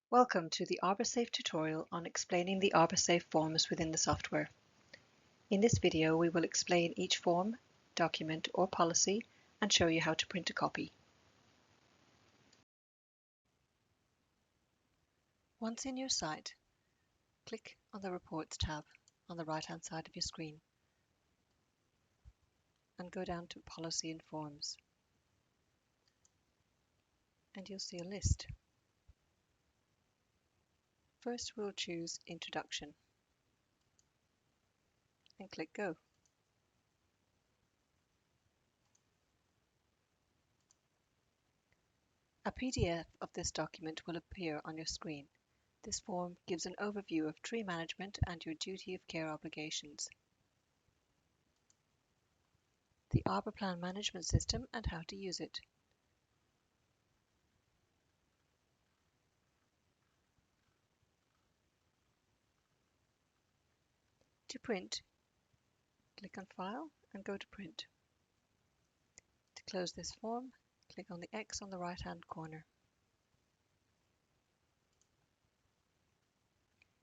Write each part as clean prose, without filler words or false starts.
Welcome to the ArborSafe tutorial on explaining the ArborSafe forms within the software. In this video, we will explain each form, document, or policy and show you how to print a copy. Once in your site, click on the Reports tab on the right-hand side of your screen and go down to Policy and Forms, and you'll see a list. First, we'll choose Introduction and click Go. A PDF of this document will appear on your screen. This form gives an overview of tree management and your duty of care obligations, the Arbor Plan Management System and how to use it. To print, click on File and go to Print. To close this form, click on the X on the right-hand corner.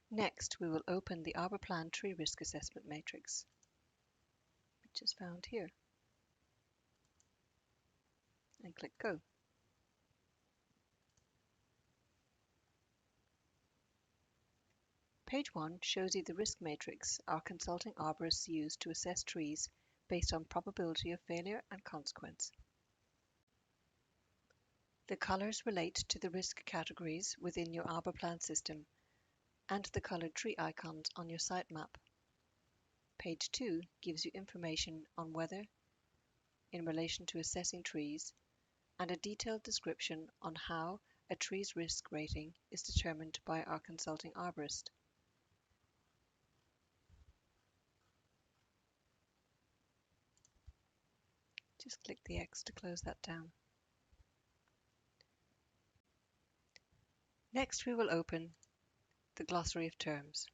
Next, we will open the Arbor Plan Tree Risk Assessment Matrix, which is found here, and click Go. Page 1 shows you the risk matrix our consulting arborists use to assess trees based on probability of failure and consequence. The colors relate to the risk categories within your Arbor Plan system and the colored tree icons on your site map. Page 2 gives you information on weather in relation to assessing trees and a detailed description on how a tree's risk rating is determined by our consulting arborist. Just click the X to close that down. Next, we will open the glossary of terms.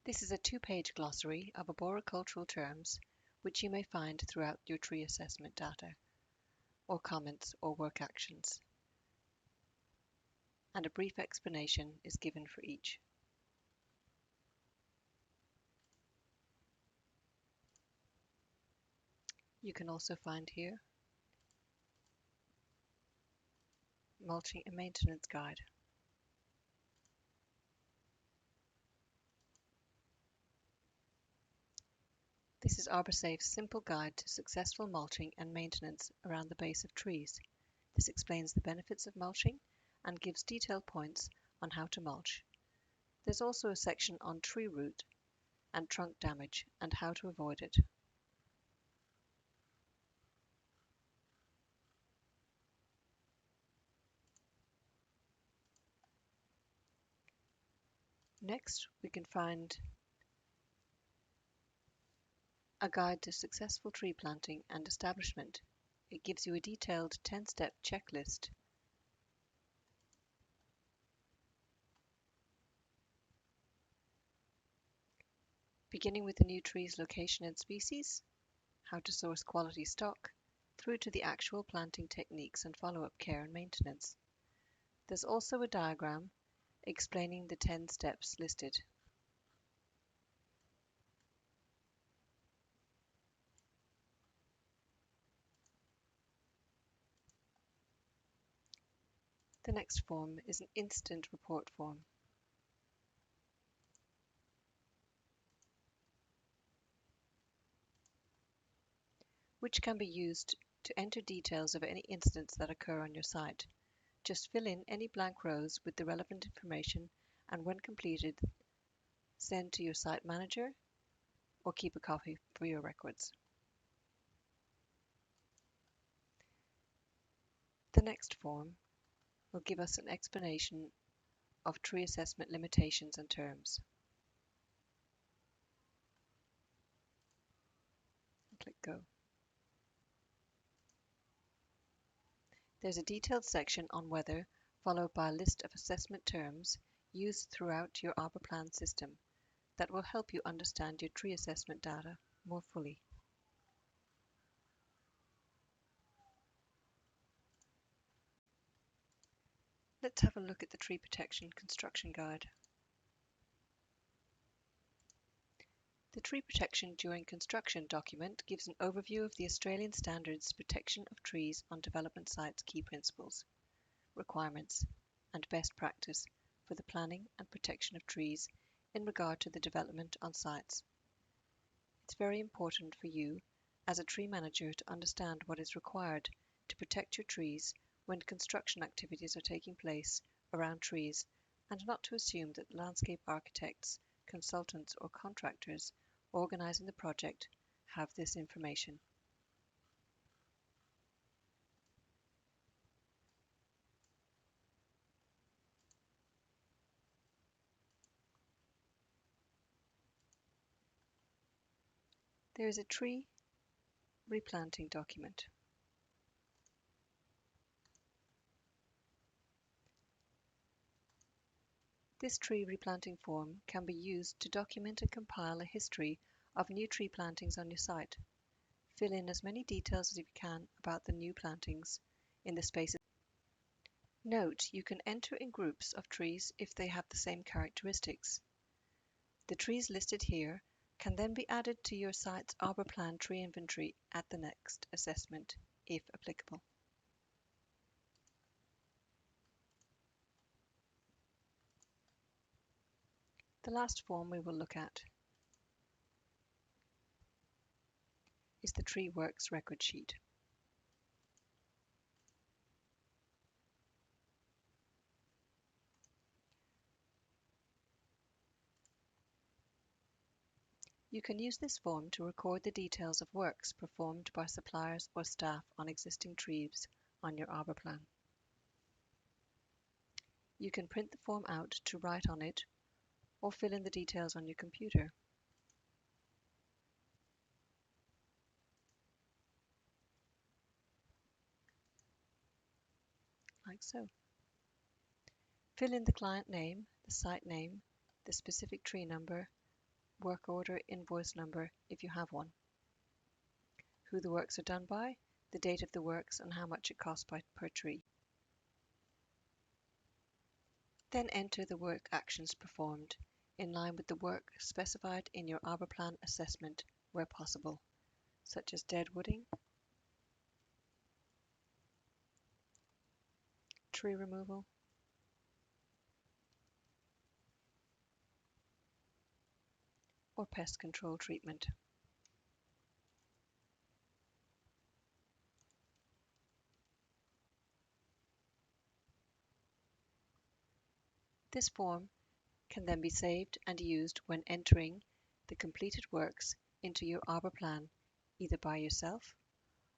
This is a two-page glossary of arboricultural terms which you may find throughout your tree assessment data, or comments or work actions, and a brief explanation is given for each. You can also find here mulching and maintenance guide. This is ArborSafe's simple guide to successful mulching and maintenance around the base of trees. This explains the benefits of mulching and gives detailed points on how to mulch. There's also a section on tree root and trunk damage and how to avoid it. Next, we can find a guide to successful tree planting and establishment. It gives you a detailed 10-step checklist. Beginning with the new tree's location and species, how to source quality stock, through to the actual planting techniques and follow-up care and maintenance. There's also a diagram explaining the 10 steps listed. The next form is an incident report form. Which can be used to enter details of any incidents that occur on your site. Just fill in any blank rows with the relevant information, and when completed, send to your site manager or keep a copy for your records. The next form will give us an explanation of tree assessment limitations and terms. Click Go. There's a detailed section on weather, followed by a list of assessment terms used throughout your Arbor Plan system that will help you understand your tree assessment data more fully. Let's have a look at the Tree Protection Construction Guide. The Tree Protection During Construction document gives an overview of the Australian Standards Protection of Trees on Development Sites key principles, requirements, and best practice for the planning and protection of trees in regard to the development on sites. It's very important for you as a tree manager to understand what is required to protect your trees when construction activities are taking place around trees, and not to assume that landscape architects, consultants or contractors organising the project have this information. There is a tree replanting document. This tree replanting form can be used to document and compile a history of new tree plantings on your site. Fill in as many details as you can about the new plantings in the spaces. Note, you can enter in groups of trees if they have the same characteristics. The trees listed here can then be added to your site's Arbor Plan tree inventory at the next assessment, if applicable. The last form we will look at is the Tree Works record sheet. You can use this form to record the details of works performed by suppliers or staff on existing trees on your Arbor Plan. You can print the form out to write on it or fill in the details on your computer. Like so. Fill in the client name, the site name, the specific tree number, work order, invoice number if you have one, who the works are done by, the date of the works and how much it costs per tree. Then enter the work actions performed in line with the work specified in your Arbor Plan assessment where possible, such as deadwooding, tree removal, or pest control treatment. This form can then be saved and used when entering the completed works into your Arbor Plan, either by yourself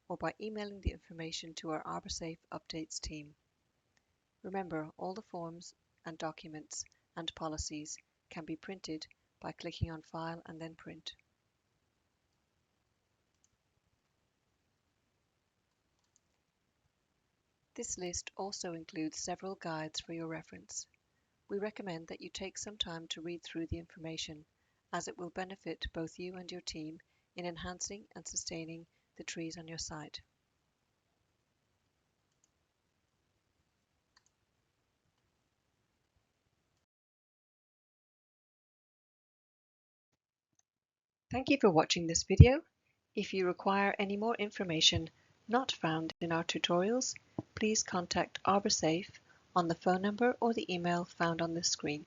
or by emailing the information to our ArborSafe updates team. Remember, all the forms and documents and policies can be printed by clicking on File and then Print. This list also includes several guides for your reference. We recommend that you take some time to read through the information, as it will benefit both you and your team in enhancing and sustaining the trees on your site. Thank you for watching this video. If you require any more information not found in our tutorials, please contact ArborSafe on the phone number or the email found on this screen.